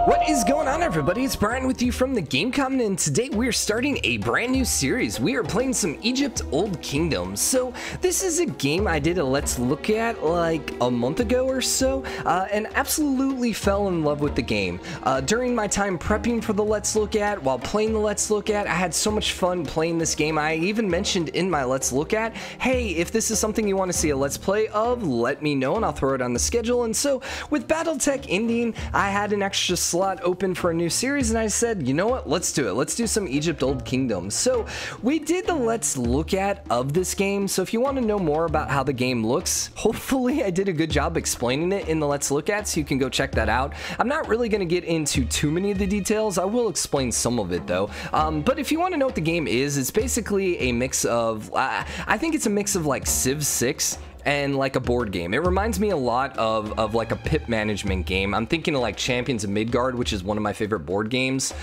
What is going on, everybody? It's Brian with you from TheGameCommon, and today we're starting a brand new series. We are playing some Egypt Old Kingdoms. So this is a game I did a Let's Look at like a month ago or so, and absolutely fell in love with the game. During my time prepping for the Let's Look at, while playing the Let's Look at, I had so much fun playing this game. I even mentioned in my Let's Look at, hey, if this is something you want to see a Let's Play of, let me know and I'll throw it on the schedule. And so with BattleTech ending, I had an extra slot open for a new series, and I said, you know what, let's do it. Let's do some Egypt Old Kingdoms. So we did the Let's Look at of this game. So if you want to know more about how the game looks, hopefully I did a good job explaining it in the Let's Look at, so you can go check that out. I'm not really going to get into too many of the details. I will explain some of it though. But if you want to know what the game is, it's basically a mix of, I think it's a mix of like Civ 6 and like a board game. It reminds me a lot of like a pip management game. I'm thinking of like Champions of Midgard, which is one of my favorite board games.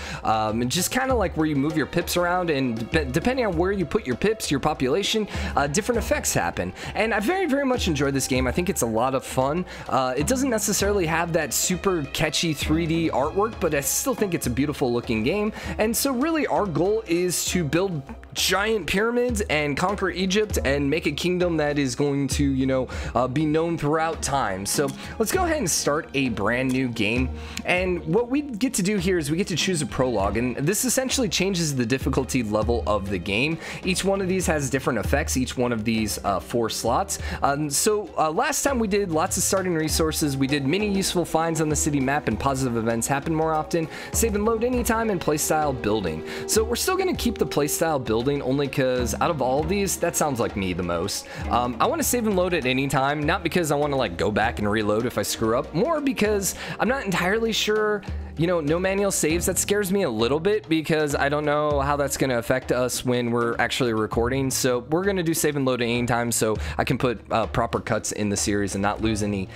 Just kind of like where you move your pips around, and depending on where you put your pips, your population, different effects happen. And I very, very much enjoy this game. I think it's a lot of fun. It doesn't necessarily have that super catchy 3D artwork, but I still think it's a beautiful looking game. And so really our goal is to build giant pyramids and conquer Egypt and make a kingdom that is going to, you know, be known throughout time. So let's go ahead and start a brand new game. And what we get to do here is we get to choose a prologue, and this essentially changes the difficulty level of the game. Each one of these has different effects, each one of these 4 slots. Last time we did lots of starting resources, we did many useful finds on the city map, and positive events happen more often, save and load anytime, and playstyle building. So we're still going to keep the playstyle building only because out of all of these, that sounds like me the most. I want to save and load at any time, not because I want to like go back and reload if I screw up, more because I'm not entirely sure, you know, no manual saves. That scares me a little bit because I don't know how that's going to affect us when we're actually recording. So we're going to do save and load at any time so I can put proper cuts in the series and not lose any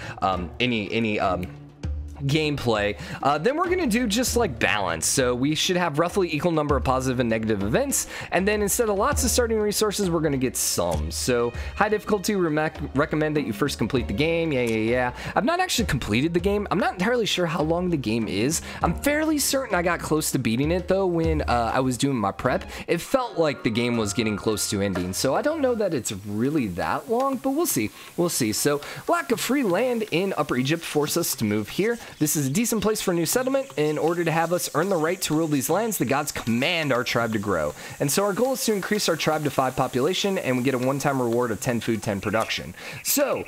gameplay. Then we're gonna do just like balance, so we should have roughly equal number of positive and negative events, and then instead of lots of starting resources, we're gonna get some. So high difficulty, recommend that you first complete the game. Yeah. I've not actually completed the game. I'm not entirely sure how long the game is. I'm fairly certain I got close to beating it though when I was doing my prep. It felt like the game was getting close to ending, so I don't know that it's really that long, but we'll see. So lack of free land in Upper Egypt forced us to move here. This is a decent place for a new settlement. In order to have us earn the right to rule these lands, the gods command our tribe to grow. And so our goal is to increase our tribe to 5 population, and we get a one-time reward of 10 food, 10 production. So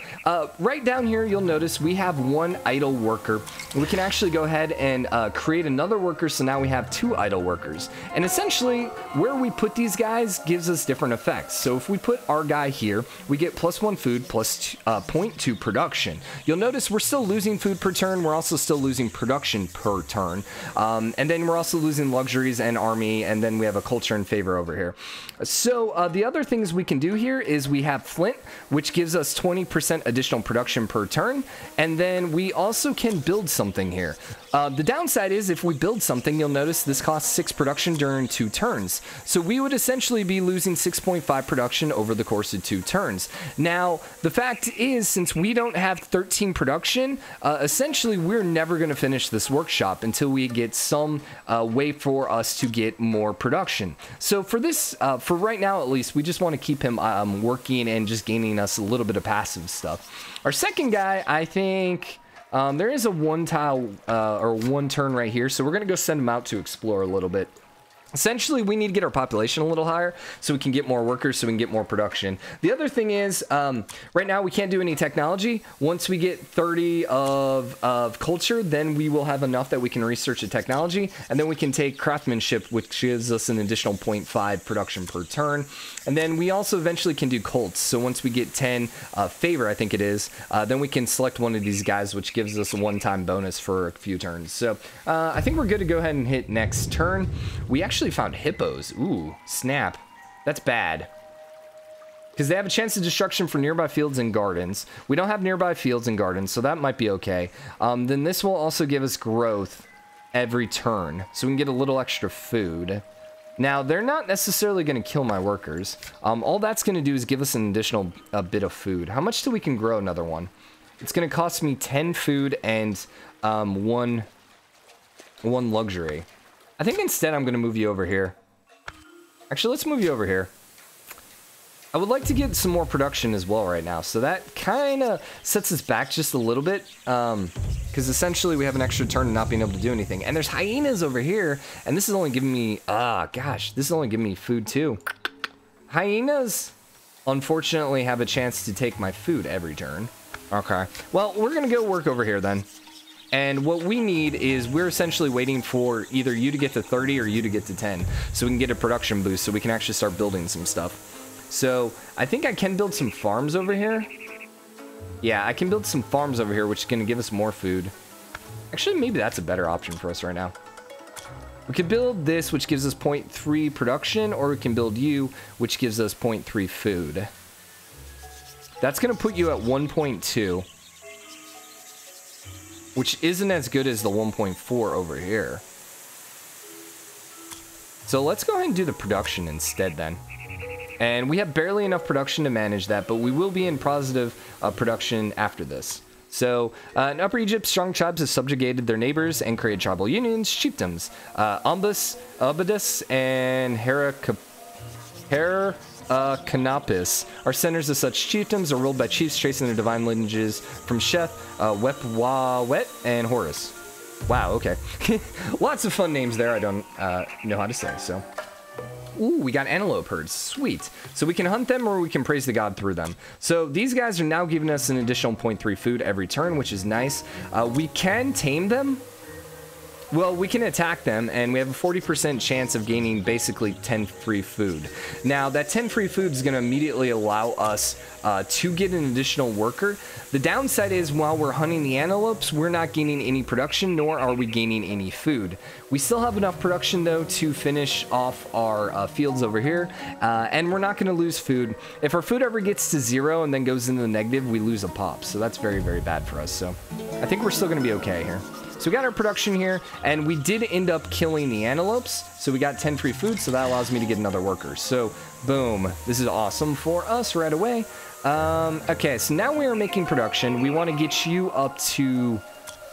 right down here, you'll notice we have 1 idle worker. We can actually go ahead and create another worker, so now we have 2 idle workers. And essentially, where we put these guys gives us different effects. So if we put our guy here, we get +1 food, plus 0.2 production. You'll notice we're still losing food per turn. We're also still losing production per turn, and then we're also losing luxuries and army, and then we have a culture and favor over here. So the other things we can do here is we have flint, which gives us 20% additional production per turn, and then we also can build something here. The downside is if we build something, you'll notice this costs 6 production during 2 turns, so we would essentially be losing 6.5 production over the course of 2 turns. Now the fact is, since we don't have 13 production, essentially we're never going to finish this workshop until we get some way for us to get more production. So for this, for right now at least, we just want to keep him working and just gaining us a little bit of passive stuff. Our second guy, I think there is a 1 tile or 1 turn right here, so we're going to go send him out to explore a little bit. Essentially, we need to get our population a little higher so we can get more workers, so we can get more production. The other thing is, right now we can't do any technology. Once we get 30 of culture, then we will have enough that we can research the technology, and then we can take craftsmanship, which gives us an additional 0.5 production per turn. And then we also eventually can do cults. So once we get 10 favor, I think it is, then we can select one of these guys, which gives us a one-time bonus for a few turns. So I think we're good to go ahead and hit next turn. We actually found hippos. Ooh, snap. That's bad, because they have a chance of destruction for nearby fields and gardens. We don't have nearby fields and gardens, so that might be okay. Then this will also give us growth every turn, so we can get a little extra food. Now, they're not necessarily going to kill my workers. All that's going to do is give us an additional bit of food. How much do we can grow another one? It's going to cost me 10 food and 1 1 luxury. I think instead I'm going to move you over here. Actually, let's move you over here. I would like to get some more production as well right now. So that kind of sets us back just a little bit. Because essentially we have an extra turn of not being able to do anything. And there's hyenas over here. And this is only giving me... gosh, this is only giving me food too. Hyenas, unfortunately, have a chance to take my food every turn. Okay. Well, we're going to go work over here then. And what we need is we're essentially waiting for either you to get to 30 or you to get to 10. So we can get a production boost so we can actually start building some stuff. So I think I can build some farms over here. Yeah, I can build some farms over here, which is going to give us more food. Actually, maybe that's a better option for us right now. We could build this, which gives us 0.3 production, or we can build you, which gives us 0.3 food. That's going to put you at 1.2. Which isn't as good as the 1.4 over here. So let's go ahead and do the production instead then. And we have barely enough production to manage that, but we will be in positive production after this. So, in Upper Egypt, strong tribes have subjugated their neighbors and created tribal unions, chiefdoms. Abydus, and Canopus are centers of such chiefdoms, are ruled by chiefs tracing their divine lineages from Seth, Wet, and Horus. Wow, okay. Lots of fun names there I don't know how to say, so... Ooh, we got antelope herds. Sweet. So we can hunt them or we can praise the god through them. So these guys are now giving us an additional 0.3 food every turn, which is nice. We can tame them. Well, we can attack them, and we have a 40% chance of gaining basically 10 free food. Now, that 10 free food is going to immediately allow us to get an additional worker. The downside is, while we're hunting the antelopes, we're not gaining any production, nor are we gaining any food. We still have enough production, though, to finish off our fields over here, and we're not going to lose food. If our food ever gets to 0 and then goes into the negative, we lose a pop, so that's very, very bad for us. So I think we're still going to be okay here. So we got our production here, and we did end up killing the antelopes, so we got 10 free food, so that allows me to get another worker. So, boom. This is awesome for us right away. Okay, so now we are making production. We want to get you up to...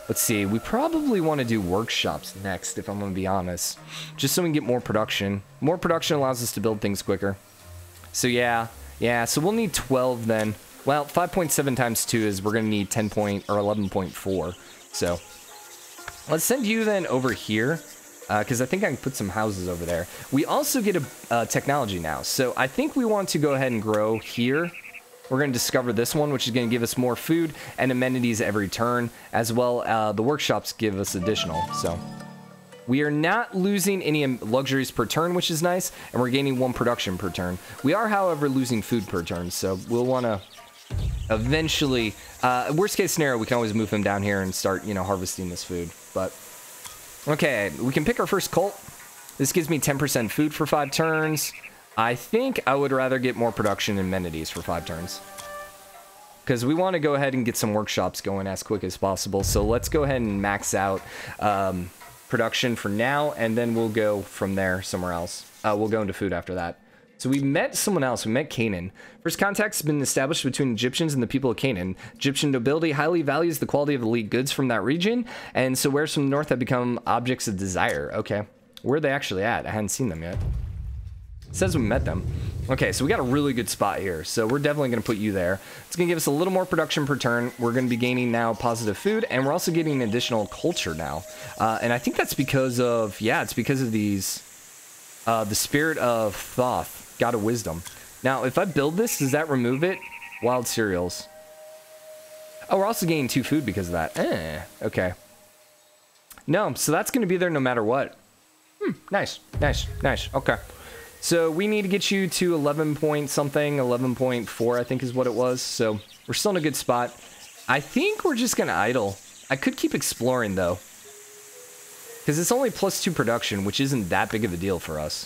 Let's see, we probably want to do workshops next, if I'm going to be honest. Just so we can get more production. More production allows us to build things quicker. So, yeah, so we'll need 12 then. Well, 5.7 times 2 is we're going to need 10 point, or 11.4, so... Let's send you then over here, because I think I can put some houses over there. We also get a technology now, so I think we want to go ahead and grow here. We're going to discover this one, which is going to give us more food and amenities every turn, as well the workshops give us additional, so... We are not losing any luxuries per turn, which is nice, and we're gaining 1 production per turn. We are, however, losing food per turn, so we'll want to... Eventually, worst case scenario, we can always move him down here and start, you know, harvesting this food. But, okay, we can pick our first cult. This gives me 10% food for 5 turns. I think I would rather get more production and amenities for 5 turns. Because we want to go ahead and get some workshops going as quick as possible. So let's go ahead and max out production for now, and then we'll go from there somewhere else. We'll go into food after that. So we met someone else. We met Canaan. First contacts have been established between Egyptians and the people of Canaan. Egyptian nobility highly values the quality of elite goods from that region, and so wares from the north have become objects of desire. Okay. Where are they actually at? I hadn't seen them yet. It says we met them. Okay, so we got a really good spot here, so we're definitely going to put you there. It's going to give us a little more production per turn. We're going to be gaining now positive food, and we're also getting additional culture now. And I think that's because of, yeah, it's because of these, the spirit of Thoth. God of wisdom. Now, if I build this, does that remove it? Wild cereals. Oh, we're also gaining 2 food because of that. Okay. No, so that's going to be there no matter what. Nice. Okay. So we need to get you to 11 point something, 11.4 I think is what it was. So we're still in a good spot. I think we're just going to idle. I could keep exploring though. Because it's only +2 production, which isn't that big of a deal for us.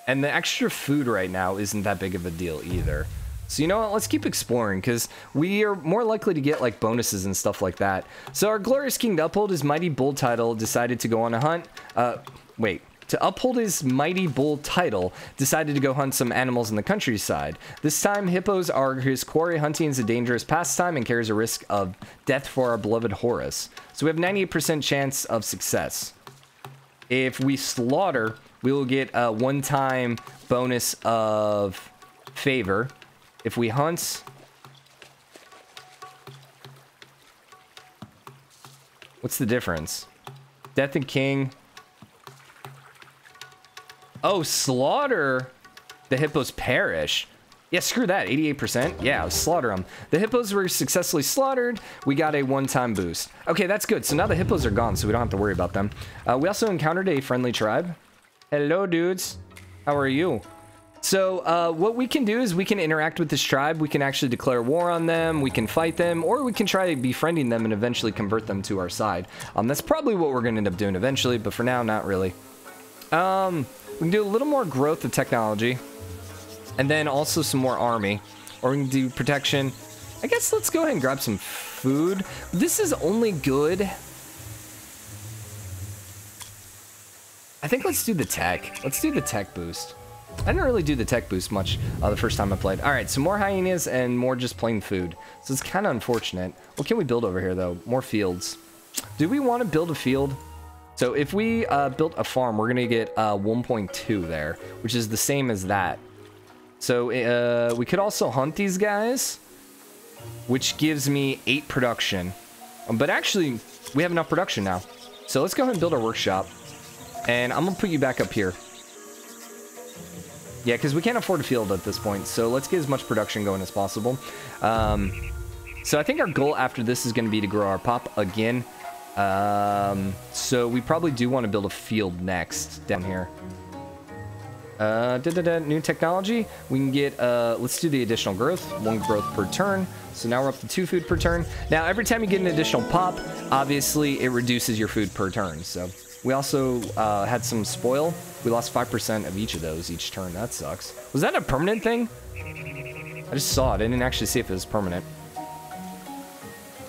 And the extra food right now isn't that big of a deal either. So you know what, let's keep exploring, because we are more likely to get like bonuses and stuff like that. So our glorious king to uphold his mighty bull title decided to go on a hunt. Wait, To uphold his mighty bull title, decided to go hunt some animals in the countryside. This time, hippos are his quarry. Hunting is a dangerous pastime and carries a risk of death for our beloved Horus. So we have 98% chance of success. If we slaughter, we will get a one-time bonus of favor. If we hunt... What's the difference? Death and king... Oh, slaughter. The hippos perish. Yeah, screw that. 88%. Yeah, slaughter them. The hippos were successfully slaughtered. We got a one-time boost. Okay, that's good. So now the hippos are gone, so we don't have to worry about them. We also encountered a friendly tribe. Hello, dudes. How are you? So what we can do is we can interact with this tribe. We can actually declare war on them. We can fight them, or we can try befriending them and eventually convert them to our side. That's probably what we're going to end up doing eventually, but for now, not really. We can do a little more growth of technology, and then also some more army, or we can do protection. I guess let's go ahead and grab some food. This is only good. I think let's do the tech. Let's do the tech boost. I didn't really do the tech boost much the first time I played. All right, so more hyenas and more just plain food. So it's kind of unfortunate. What can we build over here, though? More fields. Do we want to build a field? So if we built a farm, we're going to get 1.2 there, which is the same as that. So we could also hunt these guys, which gives me 8 production. But actually, we have enough production now. So let's go ahead and build our workshop. And I'm going to put you back up here. Yeah, because we can't afford a field at this point. So let's get as much production going as possible. So I think our goal after this is going to be to grow our pop again. So we probably do want to build a field next down here. New technology. We can get, let's do the additional growth. 1 growth per turn. So now we're up to 2 food per turn. Now, every time you get an additional pop, obviously it reduces your food per turn. So we also had some spoil. We lost 5% of each of those each turn. That sucks. Was that a permanent thing? I just saw it. I didn't actually see if it was permanent.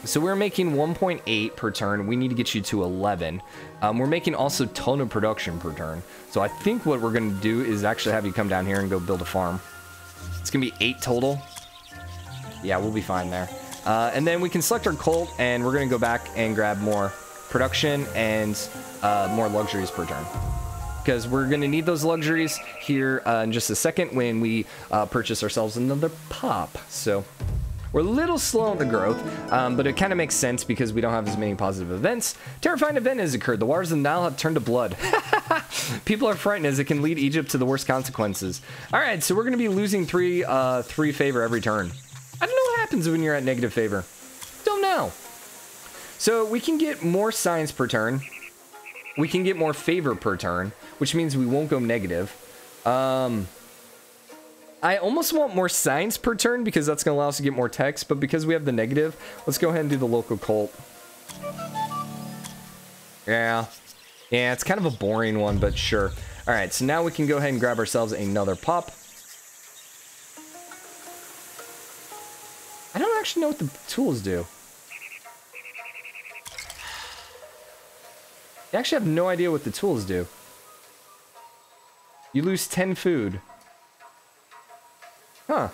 So we're making 1.8 per turn. We need to get you to 11. We're making also ton of production per turn. So I think what we're going to do is actually have you come down here and go build a farm. It's going to be 8 total. Yeah, we'll be fine there. And then we can select our cult, and we're going to go back and grab more production and more luxuries per turn. Because we're going to need those luxuries here in just a second when we purchase ourselves another pop. So... we're a little slow on the growth, but it kind of makes sense because we don't have as many positive events. Terrifying event has occurred. The waters of the Nile have turned to blood. People are frightened as it can lead Egypt to the worst consequences. All right, so we're going to be losing 3 favor every turn. I don't know what happens when you're at negative favor. Don't know. So we can get more signs per turn. We can get more favor per turn, which means we won't go negative. I almost want more signs per turn because that's going to allow us to get more text, but because we have the negative, let's go ahead and do the local cult. Yeah, it's kind of a boring one, but sure. All right, so now we can go ahead and grab ourselves another pop. I don't actually know what the tools do. I actually have no idea what the tools do. You lose 10 food. Huh.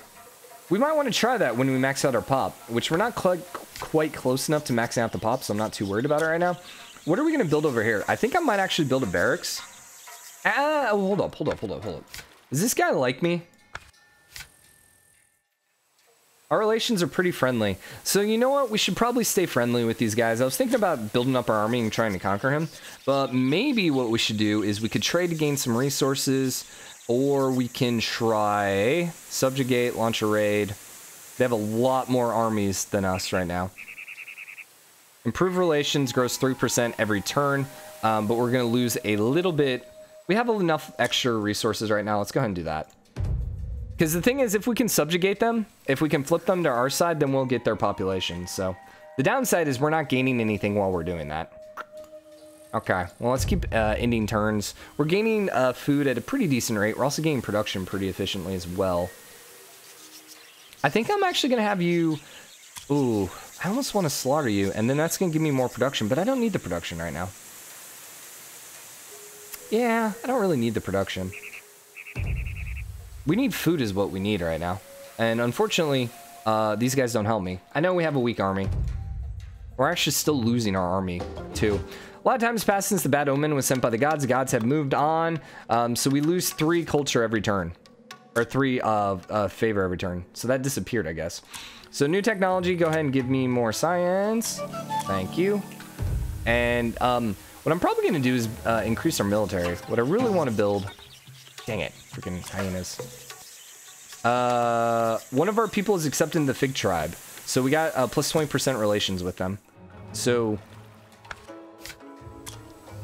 We might want to try that when we max out our pop, which we're not quite close enough to maxing out the pop, so I'm not too worried about it right now. What are we going to build over here? I think I might actually build a barracks. Hold up. Does this guy like me? Our relations are pretty friendly. So you know what? We should probably stay friendly with these guys. I was thinking about building up our army and trying to conquer him. But maybe what we should do is we could trade to gain some resources. Or we can try subjugate, launch a raid. They have a lot more armies than us right now. Improve relations, grows 3% every turn. But we're going to lose a little bit. We have enough extra resources right now. Let's go ahead and do that. Because the thing is, if we can subjugate them, if we can flip them to our side, then we'll get their population. So the downside is we're not gaining anything while we're doing that. Okay, well, let's keep ending turns. We're gaining food at a pretty decent rate. We're also gaining production pretty efficiently as well. I think I'm actually going to have you... Ooh, I almost want to slaughter you, and then that's going to give me more production, but I don't need the production right now. Yeah, I don't really need the production. We need food is what we need right now. And unfortunately, these guys don't help me. I know we have a weak army. We're actually still losing our army, too. A lot of time has passed since the bad omen was sent by the gods. The gods have moved on. So we lose 3 culture every turn. Or 3 favor every turn. So that disappeared, I guess. So new technology, go ahead and give me more science. Thank you. And what I'm probably going to do is increase our military. What I really want to build... Dang it, freaking hyenas. One of our people is accepting the Fig Tribe. So we got plus 20% relations with them. So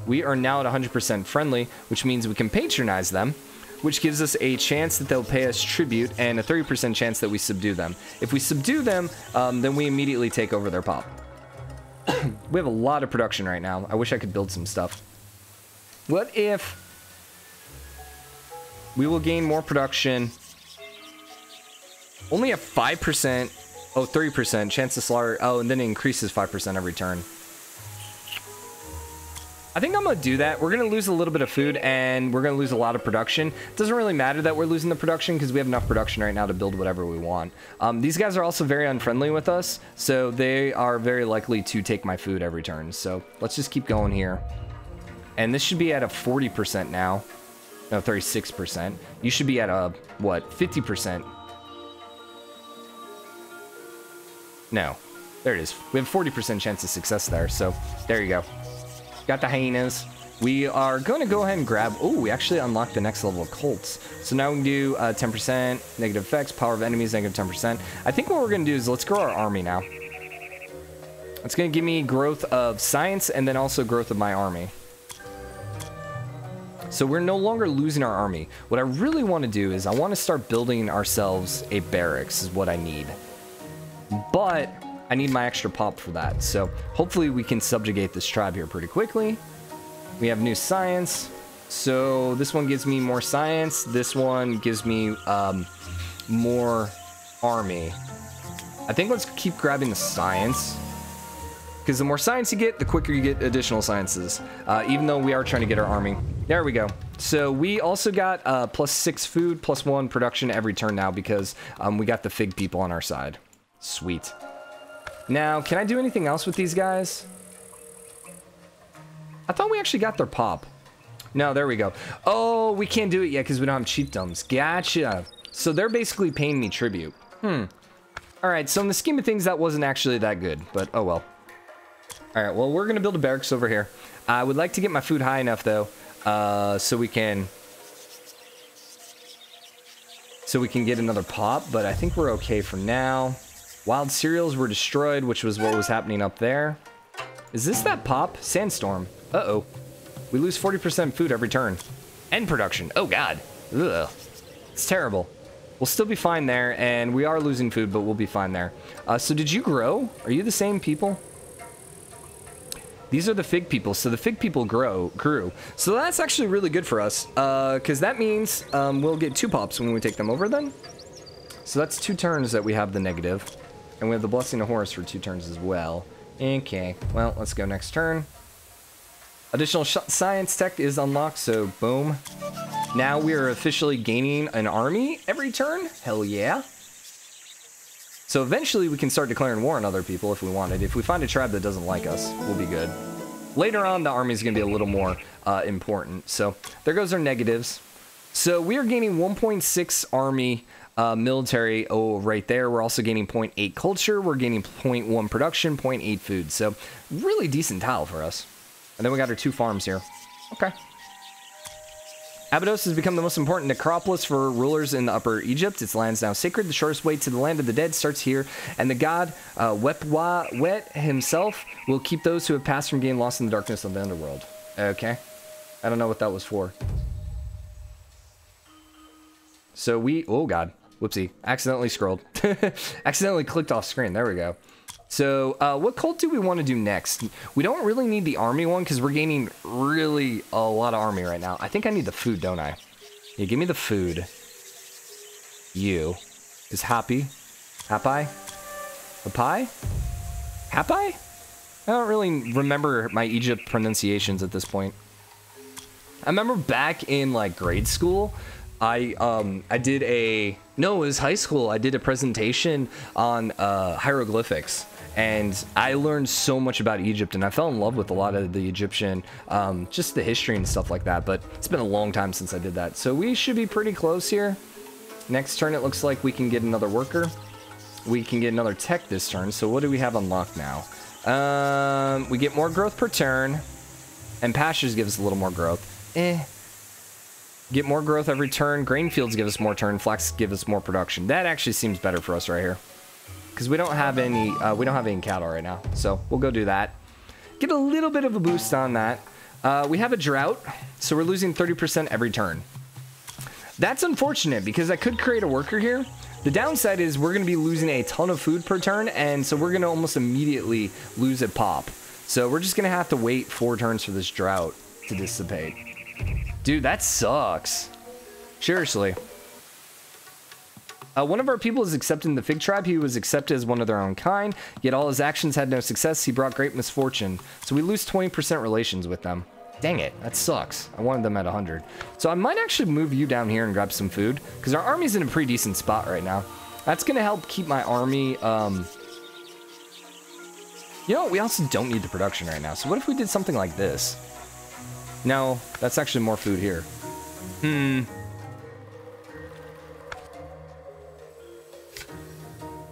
we are now at 100% friendly, which means we can patronize them, which gives us a chance that they'll pay us tribute and a 30% chance that we subdue them. If we subdue them, then we immediately take over their pop. We have a lot of production right now. I wish I could build some stuff. What if we will gain more production? Only a 5%, 3% chance to slaughter. Oh, and then it increases 5% every turn. I think I'm going to do that. We're going to lose a little bit of food, and we're going to lose a lot of production. It doesn't really matter that we're losing the production, because we have enough production right now to build whatever we want. These guys are also very unfriendly with us, so they are very likely to take my food every turn. So let's just keep going here. And this should be at a 40% now. No, 36%. You should be at a, what, 50%. No. There it is. We have 40% chance of success there, so there you go. Got the hyenas. We are going to go ahead and grab... Oh, we actually unlocked the next level of cults. So now we can do 10%, negative effects, power of enemies, negative 10%. I think what we're going to do is let's grow our army now. It's going to give me growth of science and then also growth of my army. So we're no longer losing our army. What I really want to do is I want to start building ourselves a barracks is what I need. But I need my extra pop for that. So hopefully we can subjugate this tribe here pretty quickly. We have new science. So this one gives me more science. This one gives me more army. I think let's keep grabbing the science. Because the more science you get, the quicker you get additional sciences. Even though we are trying to get our army. There we go. So we also got +6 food, +1 production every turn now because we got the fig people on our side. Sweet. Now, can I do anything else with these guys? I thought we actually got their pop. No, there we go. Oh, we can't do it yet because we don't have chiefdoms. Gotcha. So they're basically paying me tribute. All right, so in the scheme of things, that wasn't actually that good, but oh well. All right, well, we're going to build a barracks over here. I would like to get my food high enough, though, so we can get another pop, but I think we're okay for now. Wild cereals were destroyed, which was what was happening up there. Is this that pop? Sandstorm. Uh-oh. We lose 40% food every turn. And production. Oh, God. Ugh. It's terrible. We'll still be fine there, and we are losing food, but we'll be fine there. So did you grow? Are you the same people? These are the fig people, so the fig people grew. So that's actually really good for us, because that means we'll get 2 pops when we take them over then. So that's 2 turns that we have the negative. And we have the Blessing of Horus for 2 turns as well. Okay, well, let's go next turn. Additional science tech is unlocked, so boom. Now we are officially gaining an army every turn. Hell yeah. So eventually we can start declaring war on other people if we wanted. If we find a tribe that doesn't like us, we'll be good. Later on, the army is going to be a little more important. So there goes our negatives. So we are gaining 1.6 army military. Oh, right there. We're also gaining 0.8 culture. We're gaining 0.1 production, 0.8 food. So really decent tile for us. And then we got our 2 farms here. Okay. Abydos has become the most important necropolis for rulers in the Upper Egypt. Its land is now sacred. The shortest way to the land of the dead starts here. And the god Wet himself will keep those who have passed from getting lost in the darkness of the underworld. Okay. I don't know what that was for. So we... Oh, God. Whoopsie. Accidentally scrolled. Accidentally clicked off screen. There we go. So, what cult do we want to do next? We don't really need the army one because we're gaining really a lot of army right now. I think I need the food, don't I? Yeah, give me the food. You. Is happy? Happy? Happy? Happy? I don't really remember my Egypt pronunciations at this point. I remember back in like grade school, I did a, no, it was high school. I did a presentation on hieroglyphics, and I learned so much about Egypt, and I fell in love with a lot of the Egyptian, just the history and stuff like that. But it's been a long time since I did that, so we should be pretty close here. Next turn, it looks like we can get another worker. We can get another tech this turn. So what do we have unlocked now? We get more growth per turn, and pastures give us a little more growth. Get more growth every turn. Grain fields give us more turn. Flax give us more production. That actually seems better for us right here, because we don't have any cattle right now. So we'll go do that. Get a little bit of a boost on that. We have a drought, so we're losing 30% every turn. That's unfortunate because I could create a worker here. The downside is we're going to be losing a ton of food per turn, and so we're going to almost immediately lose a pop. So we're just going to have to wait 4 turns for this drought to dissipate. Dude, that sucks. Seriously. One of our people is accepted in the Fig Tribe. He was accepted as one of their own kind, yet all his actions had no success. He brought great misfortune. So we lose 20% relations with them. Dang it, that sucks. I wanted them at 100. So I might actually move you down here and grab some food, because our army's in a pretty decent spot right now. That's going to help keep my army... You know, we also don't need the production right now. So what if we did something like this? No, that's actually more food here.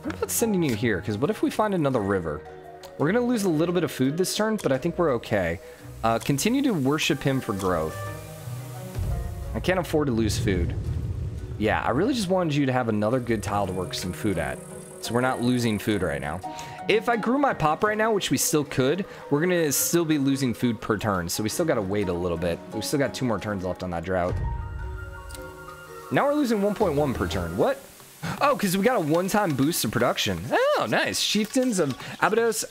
What about sending you here? Because what if we find another river? We're going to lose a little bit of food this turn, but I think we're okay. Continue to worship him for growth. I can't afford to lose food. Yeah, I really just wanted you to have another good tile to work some food at. So we're not losing food right now. If I grew my pop right now, which we still could, we're going to still be losing food per turn. So we still got to wait a little bit. We still got 2 more turns left on that drought. Now we're losing 1.1 per turn. What? Oh, because we got a one-time boost to production. Oh, nice. Chieftains of Abydos,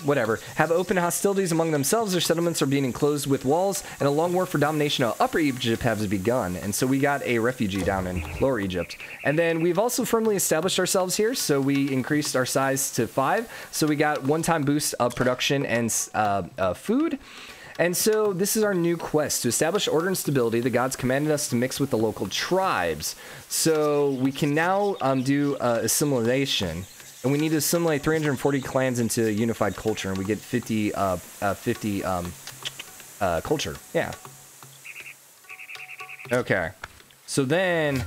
whatever, have open hostilities among themselves. Their settlements are being enclosed with walls, and a long war for domination of Upper Egypt has begun. And so we got a refugee down in Lower Egypt. And then we've also firmly established ourselves here, so we increased our size to 5. So we got one-time boost of production and food. And so this is our new quest. To establish order and stability, the gods commanded us to mix with the local tribes. So we can now do assimilation. And we need to assimilate 340 clans into a unified culture. And we get 50 culture. Yeah. Okay. So then...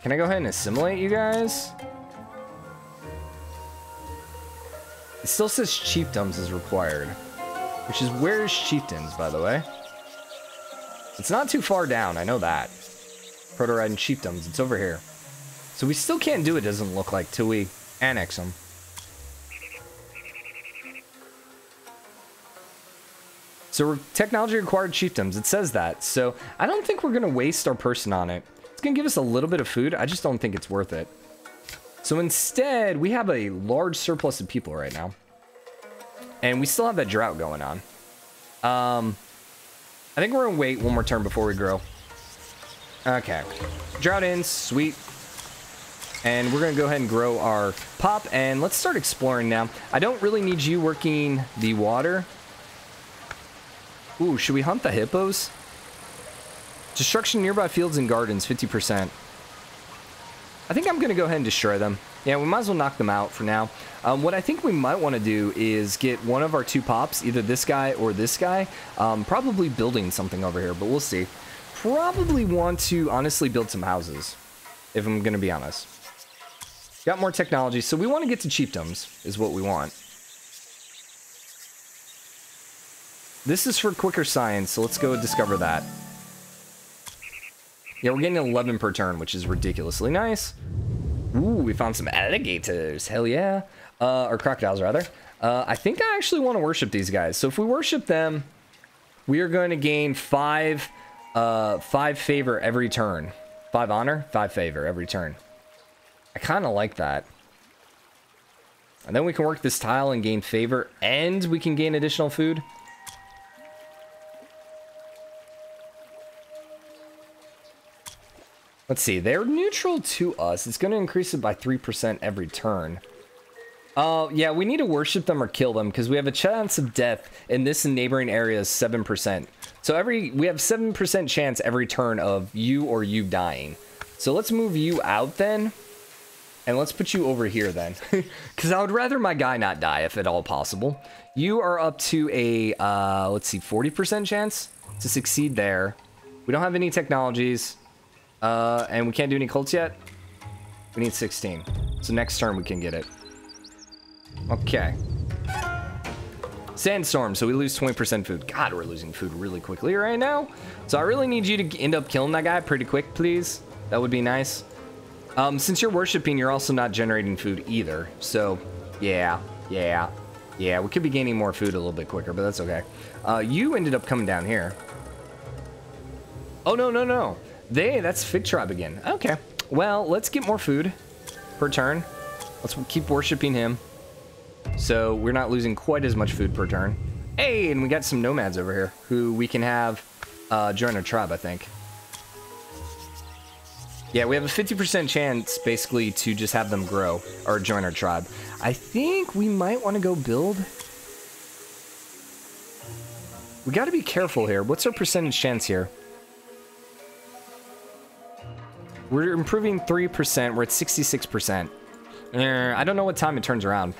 Can I go ahead and assimilate you guys? It still says chiefdoms is required. Which is, where's chieftains, by the way? It's not too far down, I know that. Proto-Riding chiefdoms, it's over here. So we still can't do it, doesn't look like, till we annex them. So we're technology required chiefdoms, it says that. So I don't think we're gonna waste our person on it. It's gonna give us a little bit of food, I just don't think it's worth it. So instead, we have a large surplus of people right now. And we still have that drought going on. I think we're gonna wait 1 more turn before we grow. Okay. Drought ends, sweet. And we're gonna go ahead and grow our pop, and let's start exploring now. I don't really need you working the water. Ooh, should we hunt the hippos? Destruction nearby fields and gardens, 50%. I think I'm gonna go ahead and destroy them. Yeah, we might as well knock them out for now. What I think we might want to do is get one of our 2 pops, either this guy or this guy, probably building something over here, but we'll see. Probably want to honestly build some houses, if I'm going to be honest. Got more technology, so we want to get to chiefdoms, is what we want. This is for quicker science, so let's go discover that. Yeah, we're getting 11 per turn, which is ridiculously nice. Ooh, we found some alligators. Hell yeah. Or crocodiles, rather. I think I actually want to worship these guys. So if we worship them, we are going to gain 5 favor every turn. 5 honor, 5 favor every turn. I kind of like that. And then we can work this tile and gain favor, and we can gain additional food. Let's see, they're neutral to us. It's going to increase it by 3% every turn. Yeah, we need to worship them or kill them because we have a chance of death in this and neighboring areas 7%. So we have 7% chance every turn of you or you dying. So let's move you out then. And let's put you over here then. Because I would rather my guy not die if at all possible. You are up to a, let's see, 40% chance to succeed there. We don't have any technologies. And we can't do any cults yet. We need 16. So next turn we can get it. Okay. Sandstorm, so we lose 20% food. God, we're losing food really quickly right now. So I really need you to end up killing that guy pretty quick, please. That would be nice. Since you're worshipping, you're also not generating food either. So, yeah. We could be gaining more food a little bit quicker, but that's okay. You ended up coming down here. Oh, no. That's Fig Tribe again. Okay. Well, let's get more food per turn. Let's keep worshipping him. So we're not losing quite as much food per turn. Hey, and we got some nomads over here who we can have join our tribe, I think. Yeah, we have a 50% chance basically to just have them grow or join our tribe. I think we might want to go build. We got to be careful here. What's our percentage chance here? We're improving 3%. We're at 66%. I don't know what time it turns around.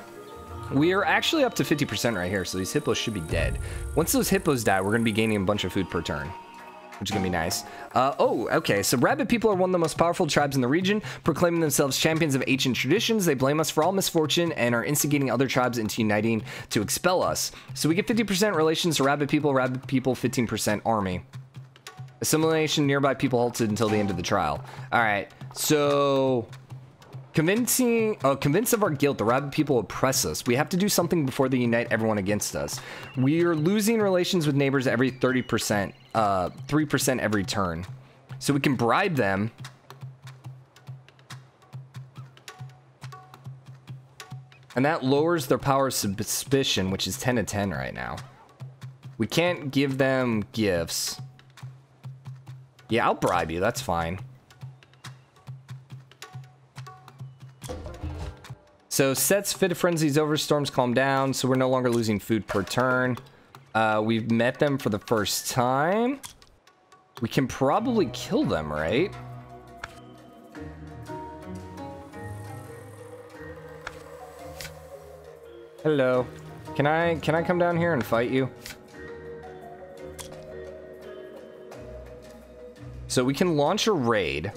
We are actually up to 50% right here, so these hippos should be dead. Once those hippos die, we're going to be gaining a bunch of food per turn, which is going to be nice. Okay, so rabbit people are one of the most powerful tribes in the region, proclaiming themselves champions of ancient traditions. They blame us for all misfortune and are instigating other tribes into uniting to expel us. So we get 50% relations to rabbit people, 15% army. Assimilation, nearby people halted until the end of the trial. All right, so... Convinced of our guilt, the rabbit people oppress us. We have to do something before they unite everyone against us. We are losing relations with neighbors every 30%, 3% every turn. So we can bribe them. And that lowers their power of suspicion, which is 10 to 10 right now. We can't give them gifts. Yeah, I'll bribe you. That's fine. So Seth's fit of frenzy's over, storms calm down, so we're no longer losing food per turn. We've met them for the first time. We can probably kill them, right? Hello. Can I come down here and fight you? So we can launch a raid.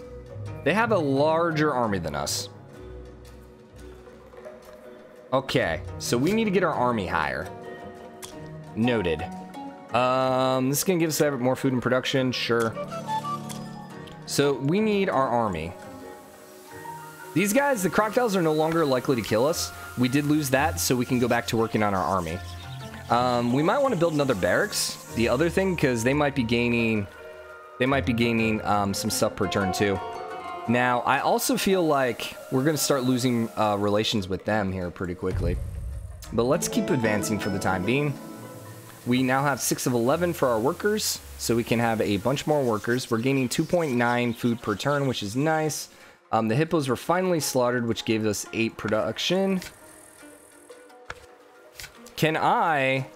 They have a larger army than us. Okay, so we need to get our army higher. Noted. This is gonna give us more food and production, sure. So we need our army. These guys, the crocodiles, are no longer likely to kill us. We did lose that, so we can go back to working on our army. We might want to build another barracks. The other thing, because they might be gaining, some stuff per turn too. Now, I also feel like we're going to start losing relations with them here pretty quickly. But let's keep advancing for the time being. We now have 6 of 11 for our workers, so we can have a bunch more workers. We're gaining 2.9 food per turn, which is nice. The hippos were finally slaughtered, which gave us 8 production. Can I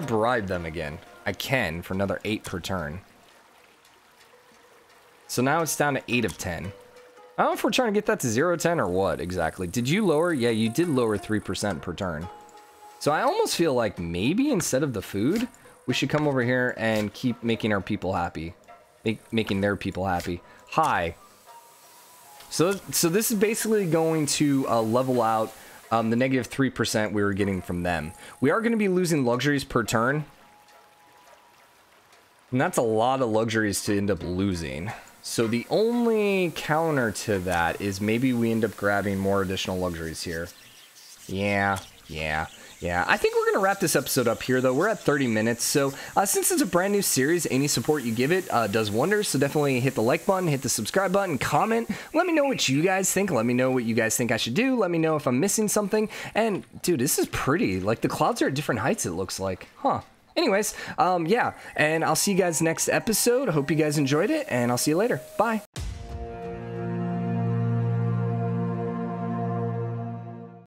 bribe them again? I can for another 8 per turn. So now it's down to 8 of 10. I don't know if we're trying to get that to 0 10 or what exactly. Did you lower? Yeah, you did lower 3% per turn. So I almost feel like maybe instead of the food, we should come over here and keep making our people happy. Making their people happy. Hi. So this is basically going to level out the negative 3% we were getting from them. We are going to be losing luxuries per turn. And that's a lot of luxuries to end up losing. So the only counter to that is maybe we end up grabbing more additional luxuries here. Yeah. I think we're going to wrap this episode up here, though. We're at 30 minutes. So since it's a brand new series, any support you give it does wonders. So definitely hit the like button, hit the subscribe button, comment. Let me know what you guys think. Let me know what you guys think I should do. Let me know if I'm missing something. And, dude, this is pretty. Like, the clouds are at different heights, it looks like. Huh. Anyways, yeah, and I'll see you guys next episode. I hope you guys enjoyed it, and I'll see you later. Bye.